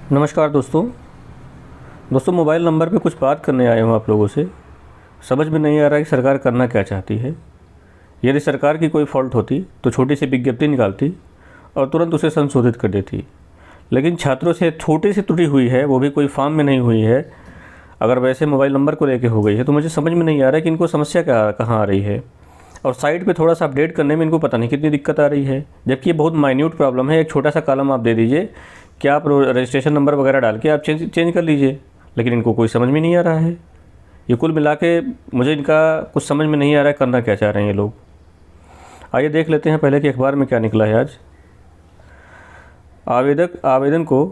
नमस्कार दोस्तों mobile number पे कुछ बात करने आया हूँ आप लोगों से। समझ में नहीं आ रहा है कि सरकार करना क्या चाहती है। यदि सरकार की कोई फॉल्ट होती तो छोटी सी विज्ञप्ति निकालती और तुरंत उसे संशोधित कर देती, लेकिन छात्रों से छोटी सी त्रुटि हुई है, वो भी कोई फॉर्म में नहीं हुई है। अगर वैसे मोबाइल नंबर को लेके हो गई है तो मुझे समझ में नहीं आ रहा है कि इनको समस्या क्या कहाँ आ रही है। और साइट पे थोड़ा सा अपडेट करने में इनको पता नहीं कितनी दिक्कत आ रही है, जबकि ये बहुत माइन्यूट प्रॉब्लम है। एक छोटा सा कॉलम आप दे दीजिए कि आप रजिस्ट्रेशन नंबर वगैरह डाल के आप चेंज कर लीजिए, लेकिन इनको कोई समझ में नहीं आ रहा है। ये कुल मिला के मुझे इनका कुछ समझ में नहीं आ रहा है, करना क्या चाह रहे हैं ये लोग। आइए देख लेते हैं पहले कि अखबार में क्या निकला है आज। आवेदन को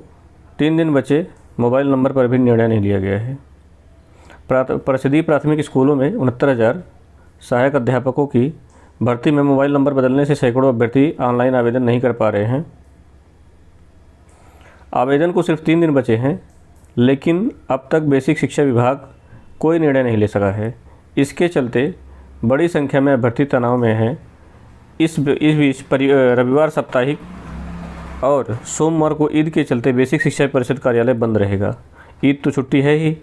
3 दिन बचे, मोबाइल नंबर पर भी निर्णय नहीं लिया गया है। परिषदीय प्राथमिक स्कूलों में 69,000 सहायक अध्यापकों की भर्ती में मोबाइल नंबर बदलने से सैकड़ों अभ्यर्थी ऑनलाइन आवेदन नहीं कर पा रहे हैं। आवेदन को सिर्फ 3 दिन बचे हैं, लेकिन अब तक बेसिक शिक्षा विभाग कोई निर्णय नहीं ले सका है। इसके चलते बड़ी संख्या में अभ्यर्थी तनाव में हैं। इस बीच रविवार साप्ताहिक और सोमवार को ईद के चलते बेसिक शिक्षा परिषद कार्यालय बंद रहेगा। ईद तो छुट्टी है ही।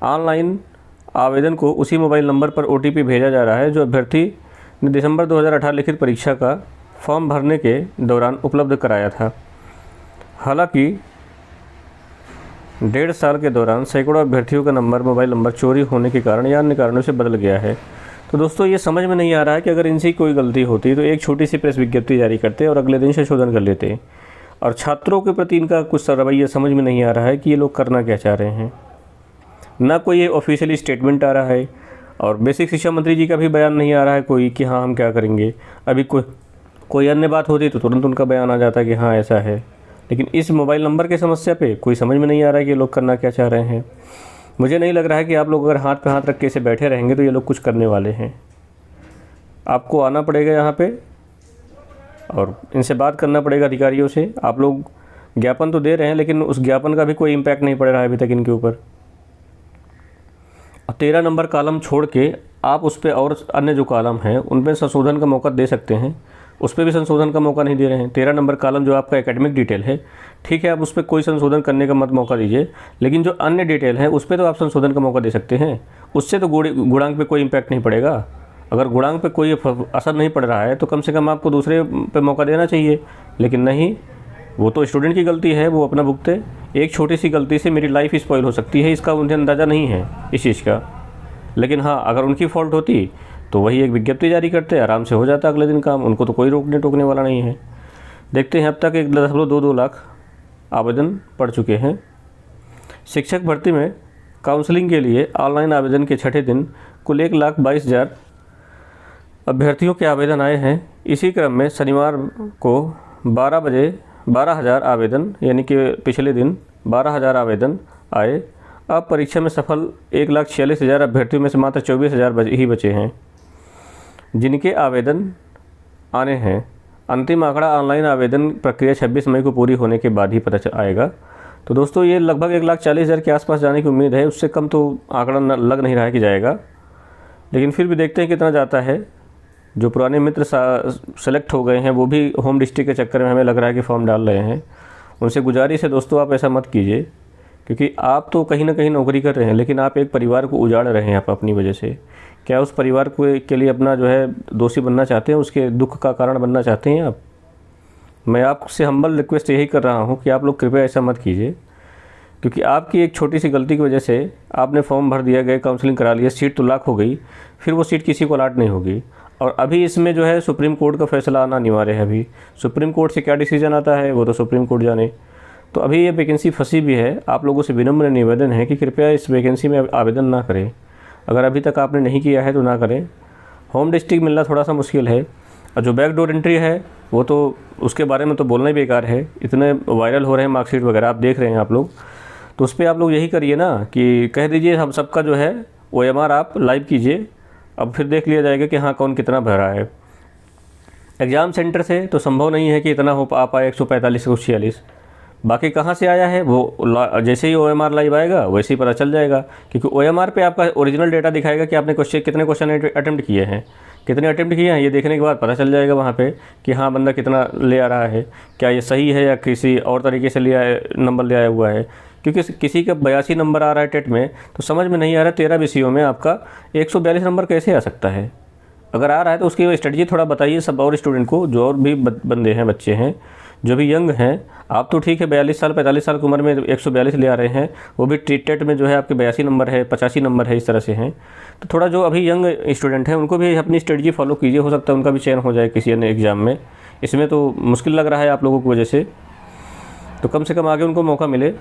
ऑनलाइन आवेदन को उसी मोबाइल नंबर पर OTP भेजा जा रहा है जो अभ्यर्थी ने दिसंबर 2018 लिखित परीक्षा का फॉर्म भरने के दौरान उपलब्ध कराया था। हालांकि 1.5 साल के दौरान सैकड़ों अभ्यर्थियों का मोबाइल नंबर चोरी होने के कारण या अन्य कारणों से बदल गया है। तो दोस्तों ये समझ में नहीं आ रहा है कि अगर इनसे कोई गलती होती तो एक छोटी सी प्रेस विज्ञप्ति जारी करते और अगले दिन संशोधन कर लेते। और छात्रों के प्रति इनका कुछ रवैया समझ में नहीं आ रहा है कि ये लोग करना क्या चाह रहे हैं। ना कोई ये ऑफिशियली स्टेटमेंट आ रहा है और बेसिक शिक्षा मंत्री जी का भी बयान नहीं आ रहा है कोई कि हाँ हम क्या करेंगे। अभी कोई अन्य बात होती तो तुरंत उनका बयान आ जाता है कि हाँ ऐसा है, लेकिन इस मोबाइल नंबर की समस्या पे कोई समझ में नहीं आ रहा है कि ये लोग करना क्या चाह रहे हैं। मुझे नहीं लग रहा है कि आप लोग अगर हाथ पे हाथ रख के इसे बैठे रहेंगे तो ये लोग कुछ करने वाले हैं। आपको आना पड़ेगा यहाँ पे और इनसे बात करना पड़ेगा अधिकारियों से। आप लोग ज्ञापन तो दे रहे हैं, लेकिन उस ज्ञापन का भी कोई इम्पैक्ट नहीं पड़ रहा है अभी तक इनके ऊपर। 13 नंबर कॉलम छोड़ के आप उस पर और अन्य जो कॉलम हैं उन पर संशोधन का मौका दे सकते हैं, उस पर भी संशोधन का मौका नहीं दे रहे हैं। 13 नंबर कॉलम जो आपका एकेडमिक डिटेल है, ठीक है, आप उस पर कोई संशोधन करने का मत मौका दीजिए, लेकिन जो अन्य डिटेल है उस पर तो आप संशोधन का मौका दे सकते हैं। उससे तो गुणांक पे कोई इम्पैक्ट नहीं पड़ेगा। अगर गुणांक पे कोई असर नहीं पड़ रहा है तो कम से कम आपको दूसरे पे मौका देना चाहिए, लेकिन नहीं, वो तो स्टूडेंट की गलती है, वो अपना भुगते। एक छोटी सी गलती से मेरी लाइफ स्पॉइल हो सकती है, इसका उन्हें अंदाज़ा नहीं है इस चीज़ का। लेकिन हाँ, अगर उनकी फॉल्ट होती तो वही एक विज्ञप्ति जारी करते, आराम से हो जाता अगले दिन काम। उनको तो कोई रोकने टोकने वाला नहीं है। देखते हैं अब तक 1.22 लाख आवेदन पड़ चुके हैं। शिक्षक भर्ती में काउंसलिंग के लिए ऑनलाइन आवेदन के छठे दिन कुल 1,22,000 अभ्यर्थियों के आवेदन आए हैं। इसी क्रम में शनिवार को 12 बजे 12,000 आवेदन, यानी कि पिछले दिन 12,000 आवेदन आए। अब परीक्षा में सफल 1,46,000 अभ्यर्थियों में से मात्र 24,000 ही बचे हैं जिनके आवेदन आने हैं। अंतिम आंकड़ा ऑनलाइन आवेदन प्रक्रिया 26 मई को पूरी होने के बाद ही पता आएगा। तो दोस्तों ये लगभग 1,40,000 के आसपास जाने की उम्मीद है। उससे कम तो आंकड़ा लग नहीं रहा है कि जाएगा, लेकिन फिर भी देखते हैं कितना जाता है। जो पुराने मित्र सेलेक्ट हो गए हैं वो भी होम डिस्ट्रिक्ट के चक्कर में हमें लग रहा है कि फॉर्म डाल रहे हैं। उनसे गुजारिश है दोस्तों, आप ऐसा मत कीजिए, क्योंकि आप तो कहीं ना कहीं नौकरी कर रहे हैं, लेकिन आप एक परिवार को उजाड़ रहे हैं आप अपनी वजह से। क्या उस परिवार के लिए अपना जो है दोषी बनना चाहते हैं, उसके दुख का कारण बनना चाहते हैं आप? मैं आपसे हम्बल रिक्वेस्ट यही कर रहा हूं कि आप लोग कृपया ऐसा मत कीजिए, क्योंकि आपकी एक छोटी सी गलती की वजह से आपने फॉर्म भर दिया, गए काउंसलिंग करा लिया, सीट तो लाख हो गई, फिर वो सीट किसी को अलाट नहीं होगी। और अभी इसमें जो है सुप्रीम कोर्ट का फैसला आना अनिवार्य है। अभी सुप्रीम कोर्ट से क्या डिसीजन आता है वो तो सुप्रीम कोर्ट जाने। तो अभी ये वैकेंसी फंसी भी है। आप लोगों से विनम्र निवेदन है कि कृपया इस वैकेंसी में आवेदन ना करें। अगर अभी तक आपने नहीं किया है तो ना करें। होम डिस्ट्रिक्ट मिलना थोड़ा सा मुश्किल है, और जो बैकडोर एंट्री है वो तो उसके बारे में तो बोलना ही बेकार है। इतने वायरल हो रहे हैं मार्कशीट वगैरह, आप देख रहे हैं आप लोग। तो उस पर आप लोग यही करिए ना कि कह दीजिए हम सबका जो है OMR आप लाइव कीजिए, अब फिर देख लिया जाएगा कि हाँ कौन कितना भरा है। एग्ज़ाम सेंटर से तो संभव नहीं है कि इतना आ पाए 145 से 146। बाकी कहाँ से आया है वो जैसे ही OMR लाइव आएगा वैसे ही पता चल जाएगा, क्योंकि OMR पे आपका ओरिजिनल डेटा दिखाएगा कि आपने कितने क्वेश्चन अटेम्प्ट किए हैं, कितने अटेम्प्ट किए हैं ये देखने के बाद पता चल जाएगा वहाँ पे कि हाँ बंदा कितना ले आ रहा है, क्या ये सही है या किसी और तरीके से लिया नंबर ले आया हुआ है। क्योंकि किसी का 82 नंबर आ रहा है टेट में तो समझ में नहीं आ रहा 13 विषयों में आपका 142 नंबर कैसे आ सकता है। अगर आ रहा है तो उसकी स्ट्रेटजी थोड़ा बताइए सब और स्टूडेंट को, जो और भी बंदे हैं, बच्चे हैं जो भी यंग हैं। आप तो ठीक है 42 साल 45 साल की उम्र में 142 ले आ रहे हैं, वो भी टेट में जो है आपके 82 नंबर है, 85 नंबर है, इस तरह से हैं। तो थोड़ा जो अभी यंग स्टूडेंट हैं उनको भी अपनी स्ट्रेटजी फॉलो कीजिए, हो सकता है उनका भी चयन हो जाए किसी अन्य एग्ज़ाम में। इसमें तो मुश्किल लग रहा है आप लोगों की वजह से, तो कम से कम आगे उनको मौका मिले।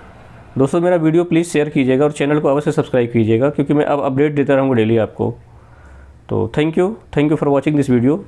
दोस्तों मेरा वीडियो प्लीज़ शेयर कीजिएगा और चैनल को अवश्य सब्सक्राइब कीजिएगा, क्योंकि मैं अब अपडेट देता रहूँगा डेली आपको। तो thank you for watching this video.